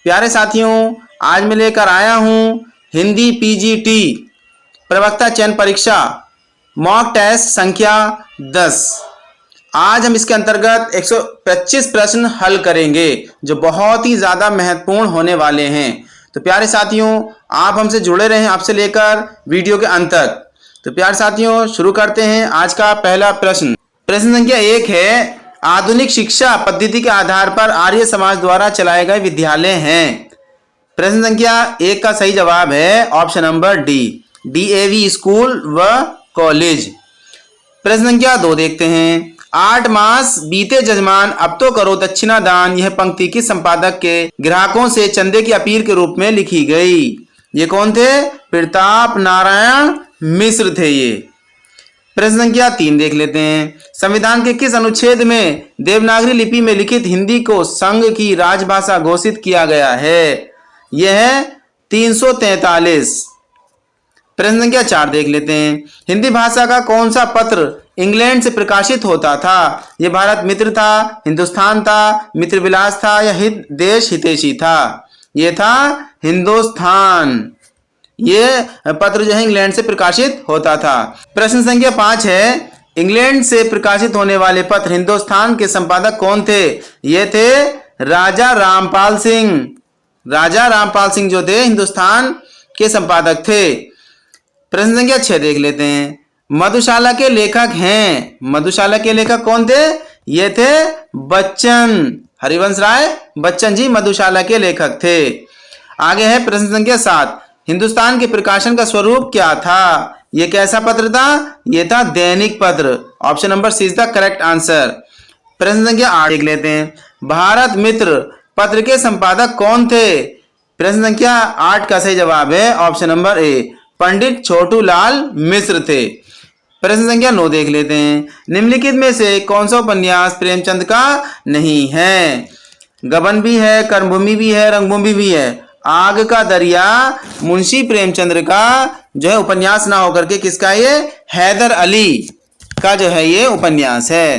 प्यारे साथियों, आज मैं लेकर आया हूं हिंदी पीजीटी प्रवक्ता चयन परीक्षा मॉक टेस्ट संख्या 10। आज हम इसके अंतर्गत 125 प्रश्न हल करेंगे जो बहुत ही ज़्यादा महत्वपूर्ण होने वाले हैं। तो प्यारे साथियों, आप हमसे जुड़े रहें आपसे लेकर वीडियो के अंत तक। तो प्यारे साथियों, शुरू करते हैं आज का पहला प्रश्न। प्रश्न संख्या 1 है, आधुनिक शिक्षा पद्धति के आधार पर आर्य समाज द्वारा चलाए गए विद्यालय हैं। प्रश्न संख्या 1 का सही जवाब है option number D, DAV school व कॉलेज। प्रश्न संख्या 2 देखते हैं, 8 मास बीते जजमान अब तो करो दक्षिणा दान, यह पंक्ति किस संपादक के ग्राहकों से चंदे की अपील के रूप में लिखी गई? ये कौन थे? प्रताप नारायण मिश्र थे ये। प्रश्न संख्या 3 देख लेते हैं, संविधान के किस अनुच्छेद में देवनागरी लिपि में लिखित हिंदी को संघ की राजभाषा घोषित किया गया है? यह है 343। प्रश्न संख्या 4 देख लेते हैं, हिंदी भाषा का कौन सा पत्र इंग्लैंड से प्रकाशित होता था? यह भारत मित्र था, हिंदुस्तान था, मित्र विलास था या देश हितैषी था? यह था हिंदुस्तान। ये पत्र जो है इंग्लैंड से प्रकाशित होता था। प्रश्न संख्या 5 है, इंग्लैंड से प्रकाशित होने वाले पत्र हिंदुस्तान के संपादक कौन थे? ये थे राजा रामपाल सिंह। राजा रामपाल सिंह जो थे हिंदुस्तान के संपादक थे। प्रश्न संख्या 6 देख लेते हैं, मधुशाला के लेखक हैं। मधुशाला के लेखक कौन थे? ये थे बच्चन, हरिवंश राय बच्चन जी मधुशाला के लेखक थे। आगे है प्रश्न संख्या 7, हिंदुस्तान के प्रकाशन का स्वरूप क्या था? यह कैसा पत्र था? यह था दैनिक पत्र। Option number C is the correct answer. प्रश्न संख्या 8 देख लेते हैं, भारत मित्र पत्र के संपादक कौन थे? प्रश्न संख्या 8 का सही जवाब है ऑप्शन नंबर ए, पंडित छोटूलाल मिश्र थे। प्रश्न संख्या 9 देख लेते हैं, निम्नलिखित में से कौन सा उपन्यास प्रेमचंद का नहीं है? गबन भी है, कर्मभूमि भी है, रंगभूमि भी है। आग का दरिया मुंशी प्रेमचंद्र का जो है उपन्यास ना होकर के किसका? ये हैदर अली का जो है ये उपन्यास है।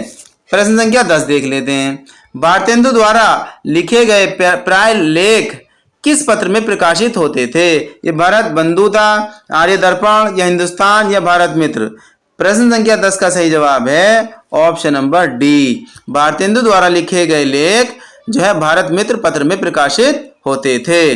प्रश्न संख्या 10 देख लेते हैं, भारतेंदु द्वारा लिखे गए प्राय लेख किस पत्र में प्रकाशित होते थे? ये भारत बंधु था, आर्य दर्पण या हिंदुस्तान या भारत मित्र? प्रश्न संख्या 10 का सही जवाब है ऑप्शन नंबर डी, भारतेंदु द्वारा लिखे गए लेख जो है भारत मित्र पत्र में प्रकाशित होते थे।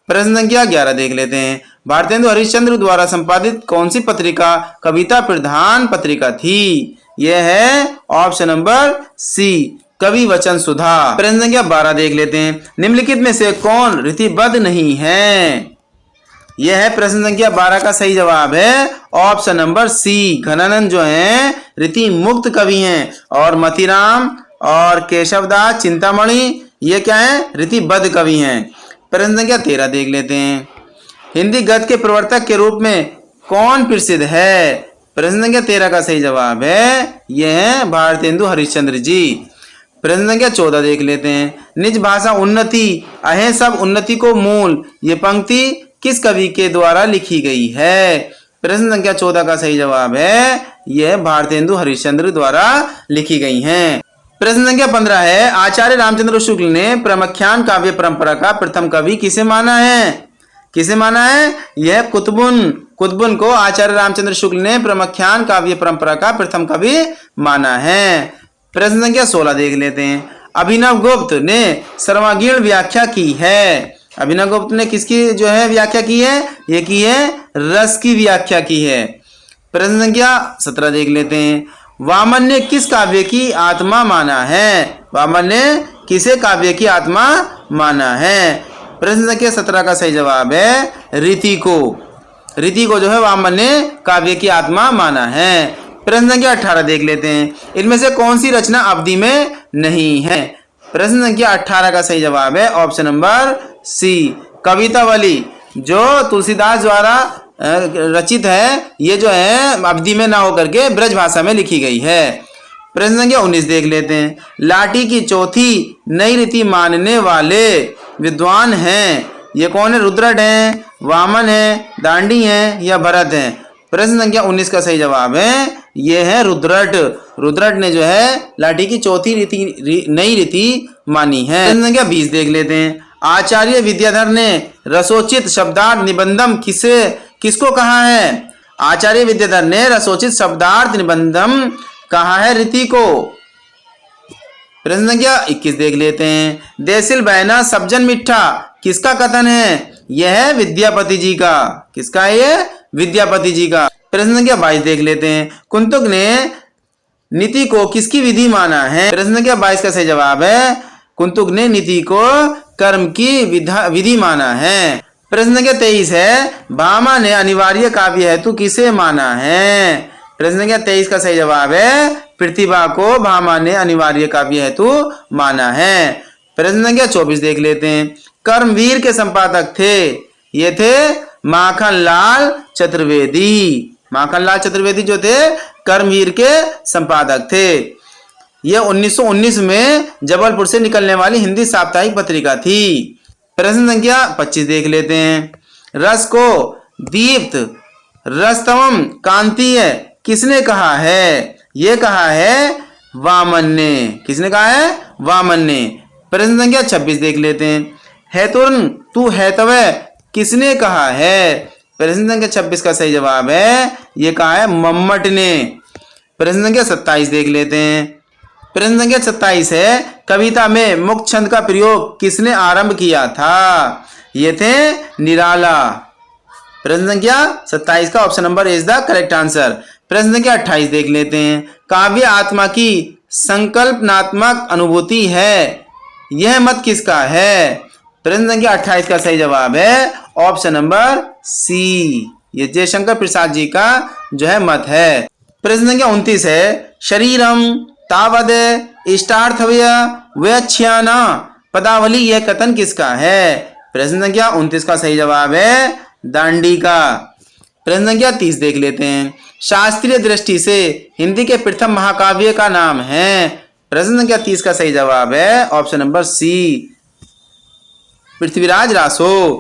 प्रश्न संख्या 11 देख लेते हैं, भारतेंदु हरिश्चंद्र द्वारा संपादित कौन सी पत्रिका कविता प्रधान पत्रिका थी? यह है ऑप्शन नंबर सी, कवि वचन सुधा। प्रश्न संख्या 12 देख लेते हैं, निम्नलिखित में से कौन रीतिबद्ध नहीं है? यह है प्रश्न संख्या 12 का सही जवाब है ऑप्शन नंबर सी, घनानंद जो है रीति मुक्त कवि हैं और मतीराम और केशवदास चिंतामणि ये क्या है? रीतिबद्ध कवि हैं। प्रश्न संख्या 13 देख लेते हैं, हिंदी गद्य के प्रवर्तक के रूप में कौन प्रसिद्ध है? प्रश्न संख्या 13 का सही जवाब है यह है भारतेंदु हरिश्चंद्र जी। प्रश्न संख्या 14 देख लेते हैं, निज भाषा उन्नति अहे सब उन्नति को मूल, ये पंक्ति किस कवि के द्वारा लिखी गई है? प्रश्न संख्या 14 का सही जवाब है यह भारतेंदु हरिश्चंद्र द्वारा लिखी गई हैं। प्रश्न संख्या 15 है, आचार्य रामचंद्र शुक्ल ने प्रमख्यान काव्य परंपरा का प्रथम कवि किसे माना है? किसे माना है? यह कुतुबुन को आचार्य रामचंद्र शुक्ल ने प्रमख्यान काव्य परंपरा का प्रथम कवि माना है। प्रश्न संख्या 16 देख लेते हैं, अभिनव गुप्त ने सर्वांगीण व्याख्या की है। अभिनव गुप्त ने किसकी जो है व्याख्या की है? ये की है रस की व्याख्या की है। प्रश्न संख्या 17 देख लेते हैं, वामन ने किस काव्य की आत्मा माना है? वामन ने किसे काव्य की आत्मा माना है? प्रश्न संख्या 17 का सही जवाब है रीति को। रीति को जो है वामन ने काव्य की आत्मा माना है। प्रश्न संख्या 18 देख लेते हैं, इनमें से कौन सी रचना अवधि में नहीं है? प्रश्न संख्या 18 का सही जवाब है ऑप्शन नंबर सी, कवितावली जो तुलसीदास द्वारा रचित है, ये जो है अवधि में ना होकर के ब्रज भाषा में लिखी गई है। प्रश्न संख्या 19 देख लेते हैं, लाठी की चौथी नई रीति मानने वाले विद्वान हैं, ये कौन है? रुद्रट हैं, वामन है, दांडी हैं या भरत हैं? प्रश्न संख्या 19 का सही जवाब है ये है रुद्रट। रुद्रट ने जो है लाठी की चौथी नई रीति मानी है। प्रश्न संख्या 20 देख लेते हैं, आचार्य विद्याधर ने रसोचित शब्दार्थ निबंधम किसको कहा है? आचार्य विद्याधर ने रसोचित शब्दार्थ निबंधम कहा है रीति को। प्रश्न संख्या 21 देख लेते हैं। देसिल बहना सब्जन मिठा किसका कथन है? यह है विद्यापति जी का। किसका है ये? विद्यापति जी का। प्रश्न संख्या 22 देख लेते हैं। कुंतुक ने नीति को किसकी विधि माना है? प्रश्न संख्या 22 का सही जवाब है कुंतुक ने नीति को कर्म की विधि माना है। प्रश्न संख्या 23 है। भामा ने अनिवार्य काव्य हेतु किसे माना है? प्रश्न संख्या 23 का सही जवाब है प्रतिभा को भामा ने अनिवार्य काव्य हेतु माना है। प्रश्न संख्या 24 देख लेते हैं। कर्मवीर के संपादक थे, ये थे माखनलाल चतुर्वेदी। माखनलाल चतुर्वेदी जो थे कर्मवीर के संपादक थे। यह 1919 में जबलपुर से निकलने वाली हिंदी साप्ताहिक पत्रिका थी। प्रश्न संख्या 25 देख लेते हैं। रस को दीप्त रसतमम कांतीय किसने कहा है? ये कहा है वामन ने। किसने कहा है? वामन ने। प्रश्न संख्या 26 देख लेते हैं। हेतुर्न तू हेतवे किसने कहा है? प्रश्न संख्या 26 का सही जवाब है ये कहा है मम्मट ने। प्रश्न संख्या 27 देख लेते हैं। प्रश्न संख्या 27 है। कविता में मुक्त छंद का प्रयोग किसने आरंभ किया था? ये थे निराला। प्रश्न संख्या 27 का option number is the correct answer. प्रश्न संख्या 28 देख लेते हैं। काव्य आत्मा की संकल्पनात्मक अनुभूति है, यह मत किसका है? प्रश्न संख्या 28 का सही जवाब है ऑप्शन नंबर सी, ये जयशंकर प्रसाद जी का जो है मत है। प्रश्न संख्या 29 है। शरीरम तावद इष्टार्थव्य व्यच्छ्याना पदावली यह कथन किसका है? प्रश्न संख्या 29 का सही जवाब है दांडी का। प्रश्न संख्या 30 देख लेते हैं। शास्त्रीय दृष्टि से हिंदी के प्रथम महाकाव्य का नाम है। प्रश्न संख्या 30 का सही जवाब है option number C, Prithviraj Raso.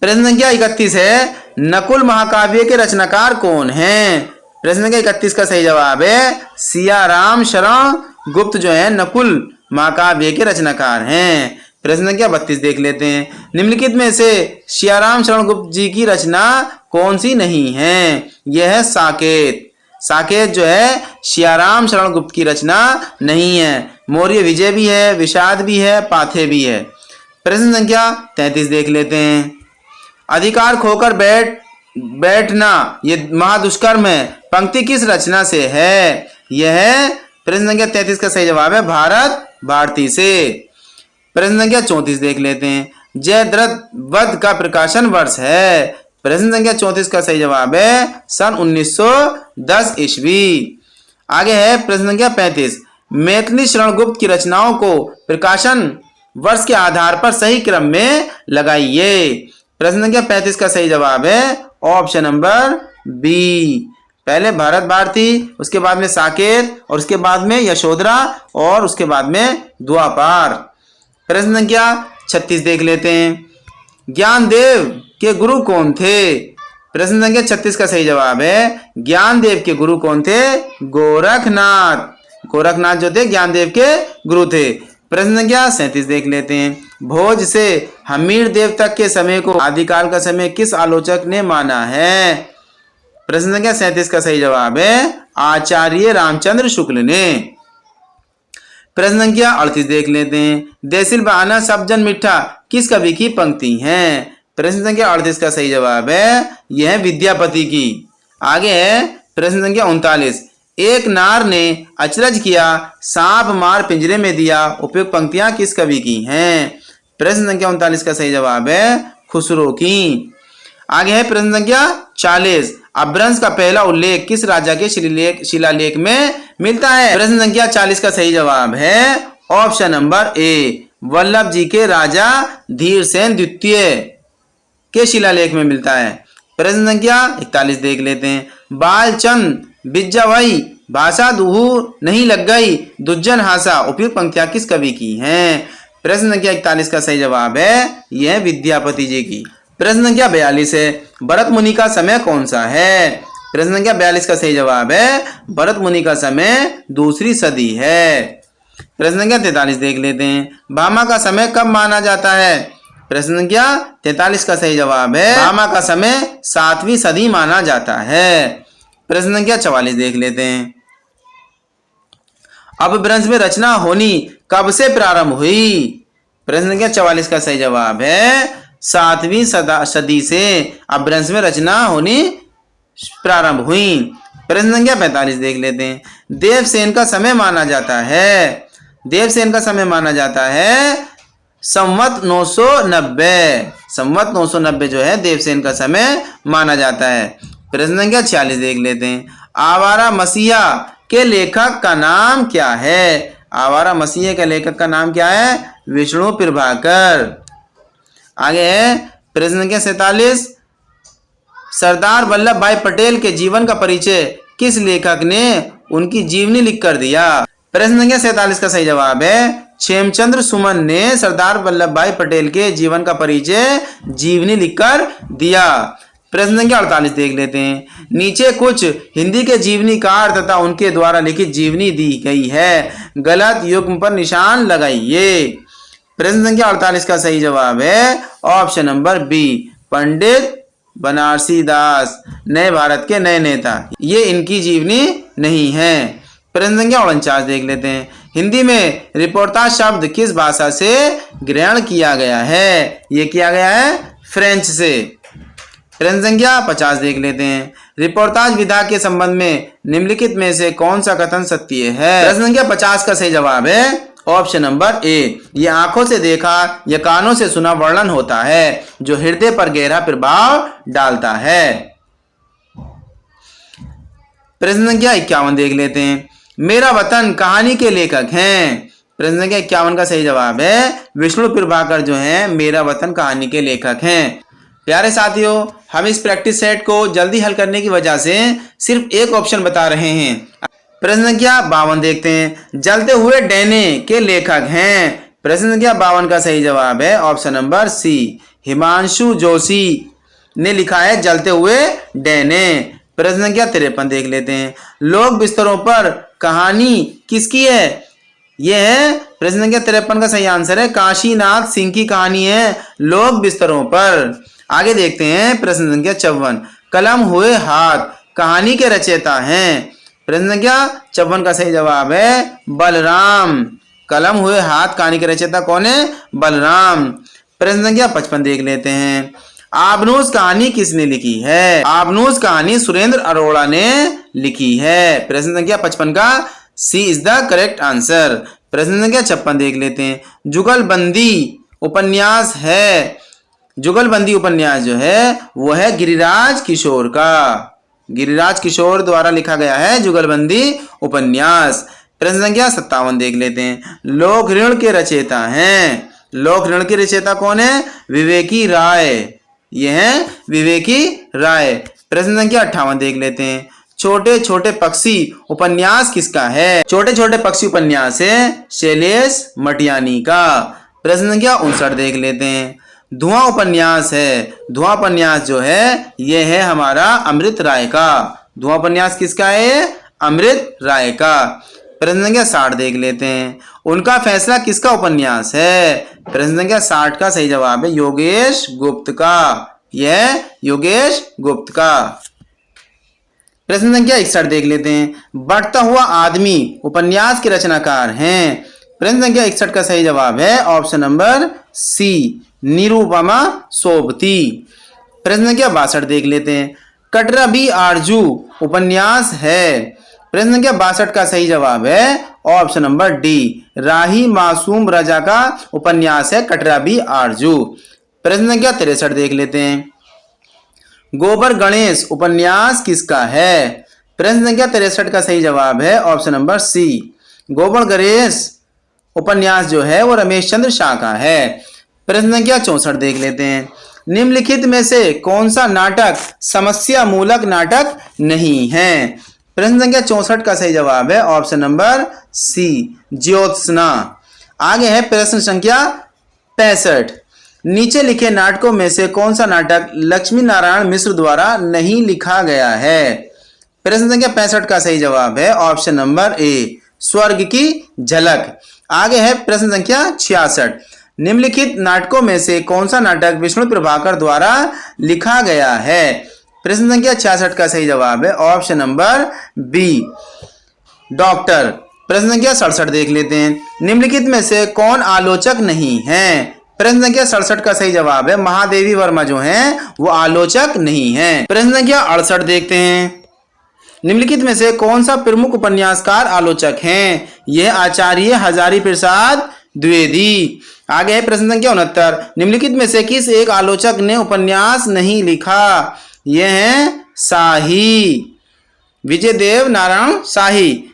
प्रश्न संख्या 31 है। नकुल महाकाव्य के रचनाकार कौन हैं? प्रश्न संख्या 31 का सही जवाब है सियाराम शरण गुप्त जो है नकुल महाकाव्य के रचनाकार हैं। प्रश्न संख्या 32 देख लेते हैं। निम्नलिखित में से सियाराम शरण गुप्त जी की रचना कौन सी नहीं है? यह है साकेत। साकेत जो है सियाराम शरण गुप्त की रचना नहीं है। मौर्य विजय भी है, विषाद भी है, पाथे भी है। प्रश्न संख्या 33 देख लेते हैं। अधिकार खोकर बैठना ये महादुष्कर्म है, पंक्ति किस रचना से है? यह है प्रश्न संख्या 33 का सही जवाब है भारत भारती से। प्रश्न संख्या 34 देख लेते हैं। जयद्रथ वध का प्रकाशन वर्ष है। प्रश्न संख्या 34 का सही जवाब है सन 1910 ईस्वी। आगे है प्रश्न संख्या 35। मैथिली शरण गुप्त की रचनाओं को प्रकाशन वर्ष के आधार पर सही क्रम में लगाइए। प्रश्न संख्या 35 का सही जवाब है ऑप्शन नंबर बी। पहले भारत भारती, उसके बाद में साकेत और उसके बाद में यशोधरा और उसके बाद में द्वापार। प्रश्न संख्या 36 देख लेते हैं। ज्ञानदेव के गुरु कौन थे? प्रश्न संख्या 36 का सही जवाब है ज्ञानदेव के गुरु कौन थे? गोरखनाथ। गोरखनाथ जो थे ज्ञानदेव के गुरु थे। प्रश्न संख्या 37 देख लेते हैं। भोज से हमीर देव तक के समय को आदिकाल का समय किस आलोचक ने माना है? प्रश्न संख्या 37 का सही जवाब है आचार्य रामचंद्र शुक्ल ने। प्रश्न संख्या 38 देख लेते हैं। देसिल बहाना सब जन मिठा किस कवि की पंक्ति है? प्रश्न संख्या 38 का सही जवाब है यह विद्यापति की। आगे है प्रश्न संख्या 39। एक नार ने अचरज किया, सांप मार पिंजरे में दिया, उपयुक्त पंक्तियां किस कवि की हैं? प्रश्न संख्या 39 का सही जवाब है खुसरो की। आगे है प्रश्न संख्या 40। अपभ्रंश का पहला उल्लेख किस राजा के शिलालेख में मिलता है? प्रश्न संख्या 40 का सही जवाब है ऑप्शन नंबर ए, वल्लभ जी के राजा धीरसेन द्वितीय के शिलालेख में मिलता है। प्रश्न संख्या 41 देख लेते हैं। बालचंद बिज्जा वही भाषा दुहू नहीं लग गई, दुज्जन हासा, उपयुक्त पंक्तियां किस कवि की हैं? प्रश्न संख्या 41 का सही जवाब है यह विद्यापति जी की। प्रश्न संख्या 42 है। भरत मुनि का समय कौन सा है? प्रश्न संख्या 42 का सही जवाब है भरत मुनि का समय दूसरी सदी है। प्रश्न संख्या 43 देख लेते हैं। भामा का समय कब माना जाता है? प्रश्न संख्या 43 का सही जवाब है भामा का समय 7वीं सदी माना जाता है। प्रश्न संख्या 44 देख लेते हैं। अपभ्रंश में रचना होनी कब से प्रारंभ हुई? प्रश्न संख्या 44 का सही जवाब है 7वीं सदी से अपभ्रंश में रचना होनी प्रारंभ हुई। प्रश्न संख्या 45 देख लेते हैं। देवसेन का समय माना जाता है, देवसेन का समय माना जाता है संवत 990, संवत 990 जो है देवसेन का समय माना जाता है। प्रश्न संख्या 46 देख लेते हैं। आवारा मसीहा के लेखक का नाम क्या है? आवारा मसीहा के लेखक का नाम क्या है? विष्णु प्रभाकर। आगे है प्रश्न संख्या 47। सरदार वल्लभ भाई पटेल के जीवन का परिचय किस लेखक ने उनकी जीवनी लिखकर दिया? प्रश्न संख्या 47 का सही जवाब है क्षेमचंद्र सुमन ने सरदार वल्लभ भाई पटेल के जीवन का परिचय जीवनी लिखकर दिया। प्रश्न संख्या 48 देख लेते हैं। नीचे कुछ हिंदी के जीवनीकार तथा उनके द्वारा लिखित जीवनी दी गई है, गलत युग्म पर निशान लगाइए। प्रश्न संख्या 48 का सही जवाब है ऑप्शन नंबर बी, पंडित बनारसी दास, नए भारत के नए नेता। ये इनकी जीवनी नहीं है। प्रश्न संख्या 49 देख लेते हैं। हिंदी में रिपोर्टाज शब्द किस भाषा से ग्रहण किया गया है? ये किया गया है फ्रेंच से। प्रश्न संख्या 50 देख लेते हैं। रिपोर्टाज विधा के संबंध में निम्नलिखित में से कौन सा कथन सत्य है? प्रश्न संख्या 50 का सही जवाब है ऑप्शन नंबर ए, ये आंखों से देखा या कानों से सुना वर्णन होता है जो हृदय पर गहरा प्रभाव डालता है। प्रश्न संख्या 51 देख लेते हैं। मेरा वतन कहानी के लेखक हैं। प्रश्न संख्या 51 का सही जवाब है विष्णु प्रभाकर जो है मेरा वतन कहानी के लेखक हैं। प्यारे साथियों, हम इस प्रैक्टिस सेट को जल्दी हल करने की वजह से सिर्फ एक ऑप्शन बता रहे हैं। प्रश्न संख्या 52 देखते हैं। जलते हुए डैने के लेखक हैं। प्रश्न संख्या 52 का सही जवाब है option number C, Himanshu Joshi ने लिखा है जलते हुए डैने। प्रश्न संख्या 53 देख लेते हैं। लोक बिस्तरों पर कहानी किसकी है? यह है प्रश्न संख्या 53 का सही आंसर है काशीनाथ सिंह की कहानी है लोक बिस्तरों पर। आगे देखते हैं प्रश्न संख्या 54। कलम हुए हाथ कहानी के रचयिता हैं। प्रश्न संख्या 54 का सही जवाब है बलराम। कलम हुए हाथ कहानी के रचयिता कौन है? बलराम। प्रश्न संख्या 55 देख लेते हैं। आबनूस कहानी किसने लिखी है? आबनूस कहानी सुरेंद्र अरोड़ा ने लिखी है। प्रश्न संख्या 55 का सी इज द करेक्ट आंसर। प्रश्न संख्या 56 देख लेते हैं। जुगलबंदी उपन्यास है, जुगलबंदी उपन्यास जो है वो है गिरिराज किशोर का, गिरिराज किशोर द्वारा लिखा गया है जुगलबंदी उपन्यास। प्रश्न संख्या 57 देख लेते हैं। लोक ऋण के रचयिता हैं। लोक ऋण के रचयिता कौन है? विवेकी राय। ये हैं विवेकी राय। प्रश्न संख्या 58 देख लेते हैं। छोटे छोटे पक्षी उपन्यास किसका है? छोटे छोटे पक्षी उपन्यास है शैलेश मटियानी का। प्रश्न संख्या 59 देख लेते हैं। धुआं उपन्यास है, धुआं उपन्यास जो है ये है हमारा अमृत राय का। धुआं उपन्यास किसका है? अमृत राय का। प्रश्न संख्या 60 देख लेते हैं। उनका फैसला किसका उपन्यास है? प्रश्न संख्या 60 का सही जवाब है योगेश गुप्त का। यह योगेश गुप्त का। प्रश्न संख्या 61 देख लेते हैं। बढ़ता हुआ आदमी उपन्यास के रचनाकार हैं। प्रश्न संख्या 61 का सही जवाब है option number C, Nirupama Sobti. प्रश्न संख्या 62 देख लेते हैं। कटरा बी आरजू उपन्यास है। प्रश्न संख्या 62 का सही जवाब है option number D, Rahi Masoom रजा का उपन्यास है कटरा बी आरजू। प्रश्न संख्या 63 देख लेते हैं। गोबर गणेश उपन्यास किसका है? प्रश्न संख्या 63 का सही जवाब है ऑप्शन नंबर सी, गोबर गणेश उपन्यास जो है वो रमेश चंद्र शाह का है। प्रश्न संख्या 64 देख लेते हैं। निम्नलिखित में से कौन सा नाटक समस्या मूलक नाटक नहीं है? प्रश्न संख्या 64 का सही जवाब है ऑप्शन नंबर सी, ज्योत्सना। आगे है प्रश्न संख्या 65। नीचे लिखे नाटकों में से कौन सा नाटक लक्ष्मी नारायण मिश्र द्वारा नहीं लिखा गया है? प्रश्न संख्या 65 का सही जवाब है ऑप्शन नंबर ए, स्वर्ग की झलक। आगे है प्रश्न संख्या 66। निम्नलिखित नाटकों में से कौन सा नाटक विष्णु प्रभाकर द्वारा लिखा गया है? प्रश्न संख्या 66 का सही जवाब है ऑप्शन नंबर बी, डॉक्टर। प्रश्न संख्या 67 देख लेते हैं। निम्नलिखित में से कौन आलोचक नहीं है? प्रश्न संख्या 67 का सही जवाब है महादेवी वर्मा जो हैं वो आलोचक नहीं है। प्रश्न संख्या 68 देखते हैं। निम्नलिखित में से कौन सा प्रमुख उपन्यासकार आलोचक हैं? यह आचार्य हजारी प्रसाद द्विवेदी। आगे है प्रश्न संख्या 69। निम्नलिखित में से किस एक आलोचक ने उपन्यास नहीं लिखा? यह है शाही, विजयदेव नारायण शाही।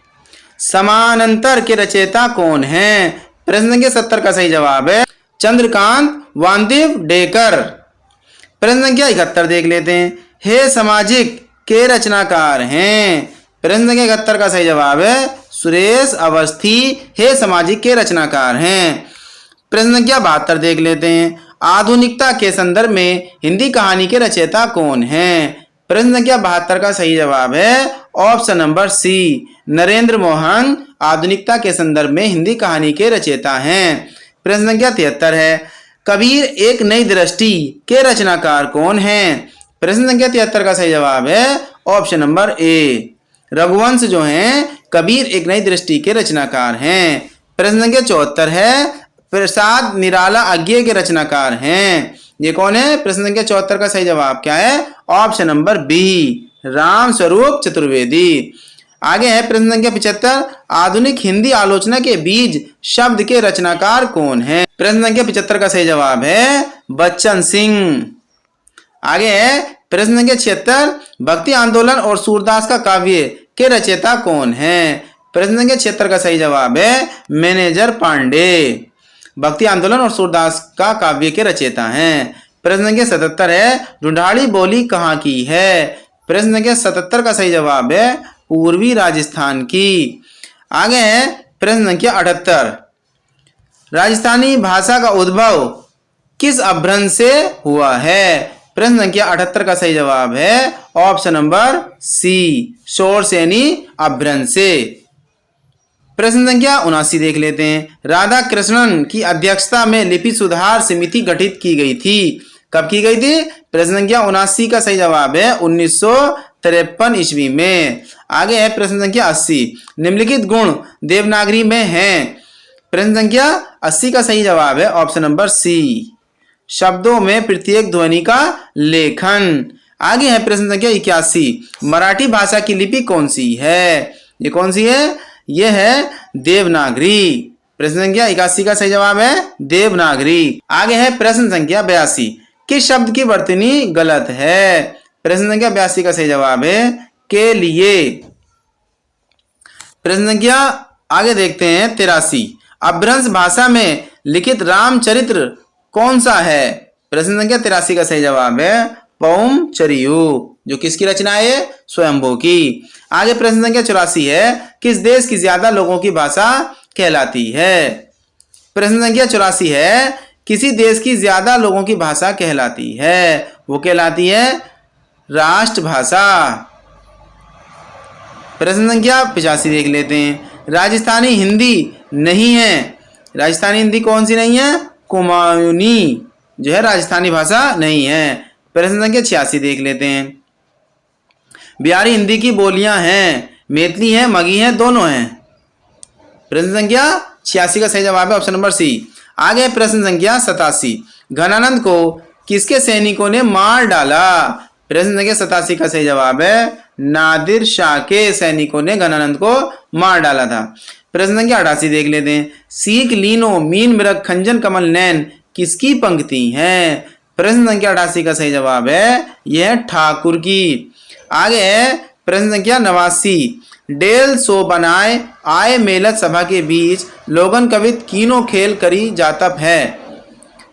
समानांतर के रचयिता कौन हैं? प्रश्न संख्या 70 का सही जवाब है चंद्रकांत वासुदेवडेकर। प्रश्न संख्या 71 देख लेते हैं। हे सामाजिक के रचनाकार हैं? प्रश्न संख्या 71 का सही जवाब है सुरेश अवस्थी हे सामाजिक के रचनाकार हैं। प्रश्न संख्या 72 देख लेते हैं। आधुनिकता के संदर्भ में हिंदी कहानी के रचयिता कौन हैं? प्रश्न संख्या 72 का सही जवाब है option number C, Narendra Mohan आधुनिकता के संदर्भ में हिंदी कहानी के रचयिता हैं। प्रश्न संख्या 73 है। कबीर एक नई दृष्टि के रचनाकार कौन हैं? प्रश्न संख्या 73 का सही जवाब है ऑप्शन नंबर ए, रघुवंश जो हैं कबीर एक नई दृष्टि के रचनाकार हैं। प्रश्न संख्या 74 है। प्रसाद निराला अज्ञेय के रचनाकार हैं। ये कौन है? प्रश्न संख्या 74 का सही जवाब क्या है? Option number B, Ram Swaroop Chaturvedi. आगे है प्रश्न संख्या 75। आधुनिक हिंदी आलोचना के बीज शब्द के रचनाकार कौन है? प्रश्न संख्या 75 का सही जवाब है बच्चन सिंह। आगे है प्रश्न संख्या 76। भक्ति आंदोलन और सूरदास का काव्य के रचयिता कौन है? प्रश्न संख्या 76 का सही जवाब है मैनेजर पांडे। भक्ति आंदोलन और सूरदास का काव्य के रचयिता हैं। प्रश्न संख्या 77 है। ढूंढाड़ी बोली कहाँ की है? प्रश्न संख्या 77 का सही जवाब है पूर्वी राजस्थान की। आगे है प्रश्न संख्या 78। राजस्थानी भाषा का उद्भव किस अपभ्रंश से हुआ है? प्रश्न संख्या 78 का सही जवाब है ऑप्शन नंबर सी, शोरसेनी अपभ्रंश से। प्रश्न संख्या 79 देख लेते हैं। राधा कृष्णन की अध्यक्षता में लिपि सुधार समिति गठित की गई थी। कब की गई थी? प्रश्न संख्या 79 का सही जवाब है 1953 ईस्वी में। आगे है प्रश्न संख्या 80। निम्नलिखित गुण देवनागरी में हैं। प्रश्न संख्या 80 का सही जवाब है ऑप्शन नंबर सी, शब्दों में प्रत्येक ध्वनि का लेखन। आगे है प्रश्न संख्या 81। मराठी भाषा की लिपि कौन सी है? ये कौन सी है? यह है देवनागरी। प्रश्न संख्या 81 का सही जवाब है देवनागरी। आगे है प्रश्न संख्या 82। किस शब्द की वर्तनी गलत है? प्रश्न संख्या 82 का सही जवाब है के लिए। प्रश्न संख्या आगे देखते हैं 83। अपभ्रंश भाषा में लिखित रामचरित्र कौन सा है? प्रश्न संख्या 83 का सही जवाब है पौम चरियु, जो किसकी रचना है? स्वयंभू की। आगे प्रश्न संख्या 84 है। किस देश की ज्यादा लोगों की भाषा कहलाती है? प्रश्न संख्या 84 है। किसी देश की ज्यादा लोगों की भाषा कहलाती है, वो कहलाती है राष्ट्रभाषा। प्रश्न संख्या 85 देख लेते हैं। राजस्थानी हिंदी नहीं है। राजस्थानी हिंदी कौन सी नहीं है? कुमायूनी जो है राजस्थानी भाषा नहीं है। प्रश्न संख्या 86 देख लेते हैं। बिहारी हिंदी की बोलियां हैं, मैथिली है, मगही है, दोनों हैं। प्रश्न संख्या 86 का सही जवाब है ऑप्शन नंबर सी। आगे प्रश्न संख्या 87। घनानंद को किसके सैनिकों ने मार डाला? प्रश्न संख्या 87 का सही जवाब है नादिर शाह के सैनिकों ने घनानंद को मार डाला था। प्रश्न संख्या 88 देख लेते हैं। सीख लीनो मीन मृग खंजन कमल नैन किसकी पंक्ति है? प्रश्न संख्या 88 का सही जवाब है यह ठाकुर की। आगे है प्रश्न संख्या 89। डेल सो बनाए आए मेलत सभा के बीच लोगन कवित कीनो खेल करी जातप है।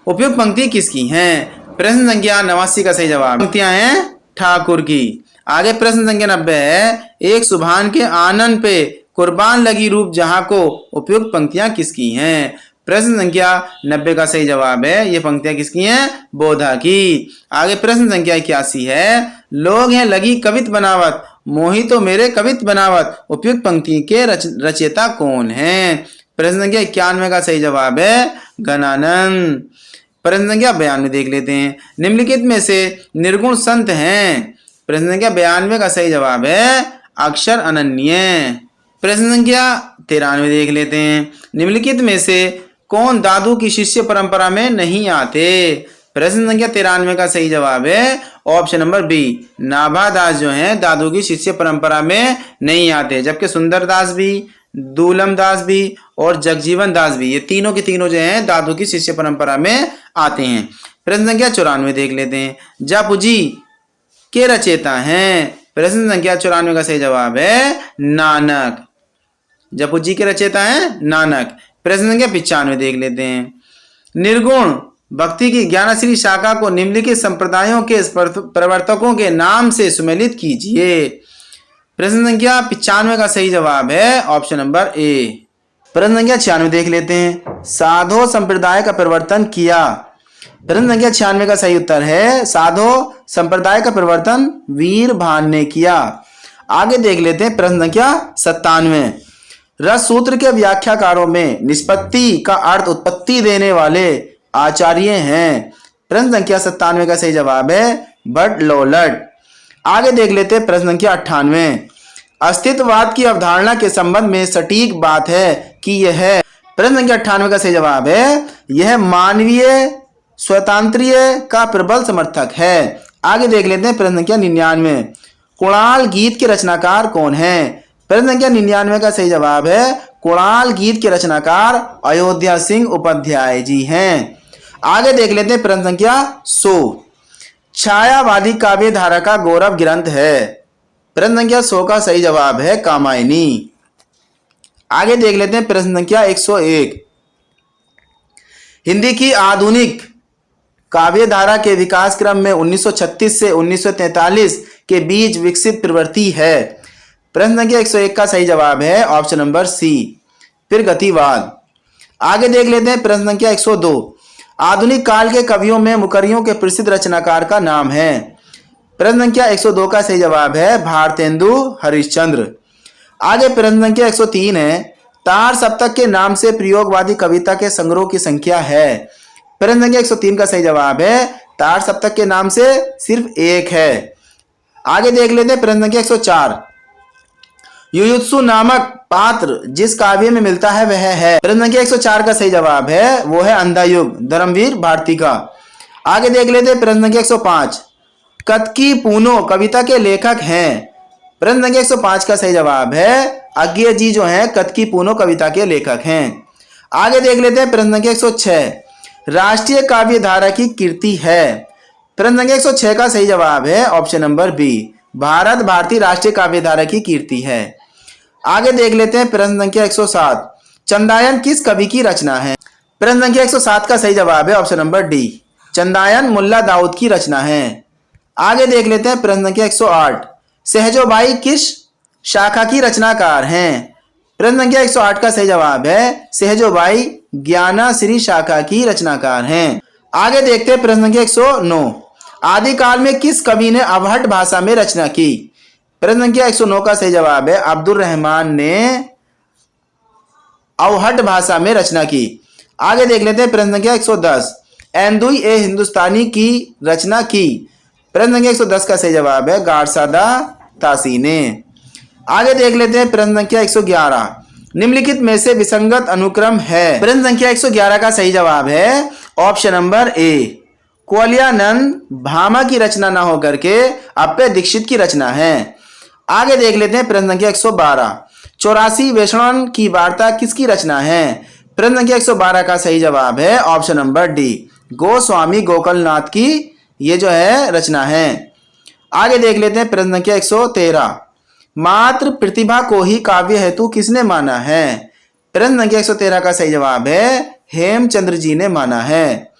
उपयुक्त पंक्ति किसकी हैं? प्रश्न संख्या 89 का सही जवाब पंक्तियां हैं ठाकुर की। आगे प्रश्न संख्या 90 है। एक सुभान के आनन पे कुर्बान लगी रूप जहां को उपयुक्त पंक्तियां किसकी हैं? प्रश्न संख्या 90 का सही जवाब है ये पंक्तियां किसकी हैं? बोधा की। आगे प्रश्न संख्या 81 है। लोग हैं लगी कवित बनावत मोही तो मेरे कवित बनावत उपयुक्त पंक्ति के रचयिता कौन हैं? प्रश्न संख्या 91 का सही जवाब है घनानंद। प्रश्न संख्या 92 देख लेते हैं। निम्नलिखित में से निर्गुण संत हैं। प्रश्न संख्या 92 का सही जवाब है अक्षर अनन्य। प्रश्न संख्या 93 देख लेते हैं। निम्नलिखित में से कौन दादू की शिष्य परंपरा में नहीं आते। प्रश्न संख्या 93 का सही जवाब है ऑप्शन नंबर बी, नाभादास जो हैं दादू की शिष्य परंपरा में नहीं आते, जबकि सुंदरदास भी, दूलम दास भी और जगजीवन दास भी, ये तीनों के तीनों जो हैं दादू की शिष्य परंपरा में आते हैं। प्रश्न संख्या 94 देख लेते हैं। जपुजी के रचयिता हैं। प्रश्न संख्या 94 का सही जवाब है नानक। जपुजी के रचयिता हैं नानक। प्रश्न संख्या 95 देख लेते हैं। निर्गुण भक्ति की ज्ञानश्री शाखा को निम्नलिखित संप्रदायों के प्रवर्तकों के नाम से सुमेलित कीजिए। प्रश्न संख्या 95 का सही जवाब है ऑप्शन नंबर ए। प्रश्न संख्या 96 देख लेते हैं। साधो संप्रदाय का प्रवर्तन किया। प्रश्न संख्या 96 का सही उत्तर है साधो संप्रदाय का प्रवर्तन वीरभान ने किया। आगे देख लेते हैं प्रश्न संख्या 97। रस सूत्र के व्याख्याकारों में निष्पत्ति का अर्थ उत्पत्ति देने वाले आचार्य हैं। प्रश्न संख्या 97 का सही जवाब है भट्ट लोलट। आगे देख लेते हैं प्रश्न संख्या 98। अस्तित्ववाद की अवधारणा के संबंध में सटीक बात है कि यह, प्रश्न संख्या 98 का सही जवाब है यह मानवीय स्वतंत्रीय का प्रबल समर्थक है। आगे देख लेते हैं प्रश्न संख्या 99। कुणाल गीत के रचनाकार कौन है। प्रश्न संख्या 99 का सही जवाब है कुणाल गीत के रचनाकार अयोध्या सिंह उपाध्याय जी हैं। आगे देख लेते हैं प्रश्न संख्या 100। छायावादी काव्य धारा का गौरव ग्रंथ है। प्रश्न संख्या 100 का सही जवाब है कामायनी। आगे देख लेते हैं प्रश्न संख्या 101। हिंदी की आधुनिक काव्य धारा के विकास क्रम में 1936 से 1943 के बीच विकसित प्रवृत्ति है। प्रश्न संख्या 101 का सही जवाब है ऑप्शन नंबर सी, फिर गतिवाद। आगे देख लेते हैं प्रश्न संख्या 102। आधुनिक काल के कवियों में मुकरियों के प्रसिद्ध रचनाकार का नाम है। प्रश्न संख्या 102 का सही जवाब है भारतेंदु हरिश्चंद्र। आगे प्रश्न संख्या 103 है। तार सप्तक के नाम से प्रयोगवादी कविता के संग्रह की संख्या है। प्रश्न संख्या 103 का सही जवाब है तार सप्तक के नाम से सिर्फ एक है। आगे देख लेते हैं प्रश्न संख्या 104। युयुत्सु नामक पात्र जिस काव्य में मिलता है वह है। प्रश्न संख्या 104 का सही जवाब है वो है अंधायुग धर्मवीर भारती का। आगे देख लेते हैं प्रश्न संख्या 105। कतकी पूनो कविता के लेखक हैं। प्रश्न संख्या 105 का सही जवाब है अज्ञे जी जो है कतकी पूनो कविता के लेखक हैं। आगे देख लेते हैं प्रश्न संख्या 106। राष्ट्रीय काव्य धारा की कीर्ति है। प्रश्न संख्या 106 का सही जवाब है ऑप्शन नंबर बी, भारत भारतीय राष्ट्रीय काव्य धारा की कीर्ति है। आगे देख लेते हैं प्रश्न संख्या 107। चंदायन किस कवि की रचना है। प्रश्न संख्या 107 का सही जवाब है option number D, Chandayan Mulla Daud की रचना है। आगे देख लेते हैं प्रश्न संख्या 108। सहजोबाई किस शाखा की रचनाकार हैं। प्रश्न संख्या 108 का सही जवाब है सहजोबाई ज्ञानाश्री शाखा की रचनाकार हैं। आगे देखते हैं प्रश्न संख्या 109। आदिकाल में किस कवि ने अवहट भाषा में रचना की। प्रश्न संख्या 109 का सही जवाब है अब्दुल रहमान ने अवहट भाषा में रचना की। आगे देख लेते हैं प्रश्न संख्या 110। एंदुई ए हिंदुस्तानी की रचना की। प्रश्न संख्या 110 का सही जवाब है गारसादा तासी ने। आगे देख लेते हैं प्रश्न संख्या 111। निम्नलिखित में से विसंगत अनुक्रम है। प्रश्न संख्या 111 का सही जवाब है option number A, Kuvalayananda Bhama की रचना न होकर के अप्पे दीक्षित की रचना है। आगे देख लेते हैं प्रश्न संख्या 112। 84 वैष्णव की वार्ता किसकी रचना है। प्रश्न संख्या 112 का सही जवाब है ऑप्शन नंबर डी, गोस्वामी गोकलनाथ की ये जो है रचना है। आगे देख लेते हैं प्रश्न संख्या 113। मात्र प्रतिभा को ही काव्य हेतु किसने माना है। प्रश्न संख्या 113 का सही जवाब है हेमचंद्र जी ने माना है।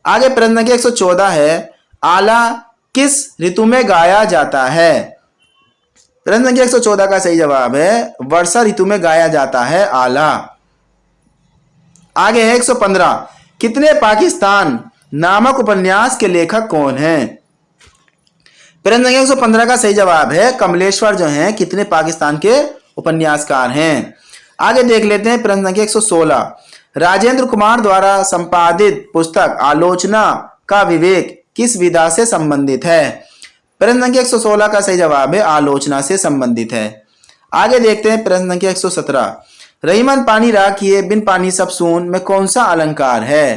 आगे प्रश्न संख्या 114 है। आला किस ऋतु में गाया जाता है। प्रश्न संख्या 114 का सही जवाब है वर्षा ऋतु में गाया जाता है आला। आगे है 115। कितने पाकिस्तान नामक उपन्यास के लेखक कौन हैं। प्रश्न संख्या 115 का सही जवाब है कमलेश्वर जो हैं कितने पाकिस्तान के उपन्यासकार हैं। आगे देख लेते हैं प्रश्न संख्या 116। राजेंद्र कुमार द्वारा संपादित पुस्तक आलोचना का विवेक किस विधा से संबंधित है? प्रश्न संख्या 116 का सही जवाब है आलोचना से संबंधित है। आगे देखते हैं प्रश्न संख्या 117। रहीमन पानी राखिए बिन पानी सब सून में कौन सा अलंकार है?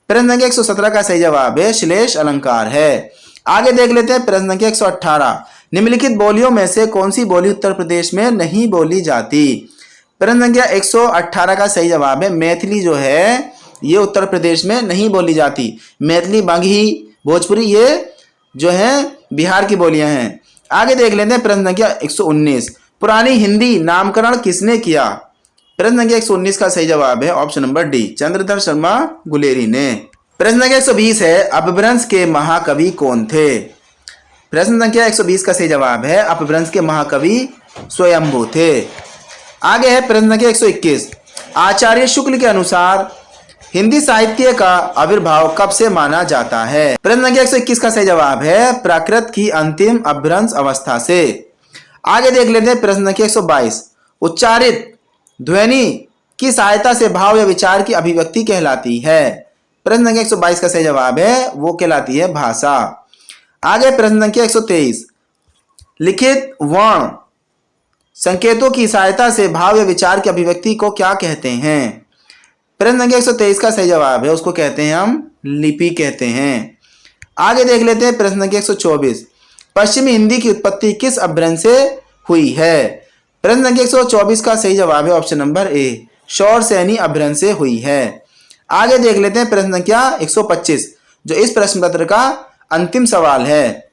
प्रश्न संख्या 117 का सही जवाब है श्लेष अलंकार है। आगे देख लेते हैं प्रश्न संख्या 118। निम्नलिखित बोलियों में से कौन सी बोली उत्तर प्रदेश में नहीं बोली जाती? प्रश्न संख्या 118 का सही जवाब है मैथिली जो है ये उत्तर प्रदेश में नहीं बोली जाती। मैथिली, बांगी, भोजपुरी ये जो है बिहार की बोलियां हैं। आगे देख लेते हैं प्रश्न संख्या 119। पुरानी हिंदी नामकरण किसने किया? प्रश्न संख्या 119 का सही जवाब है option number D, Chandradhar Sharma Guleri ने। प्रश्न संख्या 120 है अपभ्रंश के महाकवि कौन थे? प्रश्न संख्या 120 का सही जवाब है अपभ्रंश के महाकवि स्वयंभू थे। आगे है प्रश्न संख्या 121। आचार्य शुक्ल के अनुसार हिंदी साहित्य का आविर्भाव कब से माना जाता है? प्रश्न संख्या 121 का सही जवाब है प्राकृत की अंतिम अपभ्रंश अवस्था से। आगे देख लेते हैं प्रश्न संख्या 122। उच्चारित ध्वनि की सहायता से भाव या विचार की अभिव्यक्ति कहलाती है? प्रश्न संख्या 122 का सही जवाब है वो कहलाती है भाषा। आगे प्रश्न संख्या 123। लिखित वर्ण संकेतों की सहायता से भाव या विचार की अभिव्यक्ति को क्या कहते हैं? प्रश्न संख्या 123 का सही जवाब है उसको कहते हैं हम लिपि कहते हैं। आगे देख लेते हैं प्रश्न संख्या 124। पश्चिमी हिंदी की उत्पत्ति किस अपभ्रंश से हुई है? प्रश्न संख्या 124 का सही जवाब है ऑप्शन नंबर ए, शौर सैनी अपभ्रंश से हुई है। आगे देख लेते हैं प्रश्न संख्या 125 जो इस प्रश्न पत्र का अंतिम सवाल है।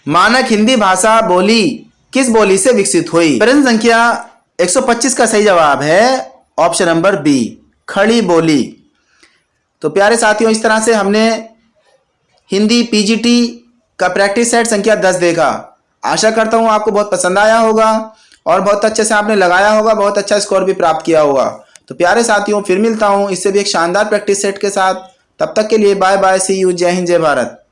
मानक हिंदी भाषा बोली किस बोली से विकसित हुई? प्रश्न संख्या 125 का सही जवाब है ऑप्शन नंबर बी, खड़ी बोली। तो प्यारे साथियों इस तरह से हमने हिंदी पीजीटी का प्रैक्टिस सेट संख्या 10 देखा। आशा करता हूं आपको बहुत पसंद आया होगा और बहुत अच्छे से आपने लगाया होगा, बहुत अच्छा स्कोर भी प्राप्त किया होगा। तो प्यारे साथियों फिर मिलता हूं इससे भी एक शानदार प्रैक्टिस सेट के साथ। तब तक के लिए बाय बाय, सी यू, जय हिंद, जय भारत।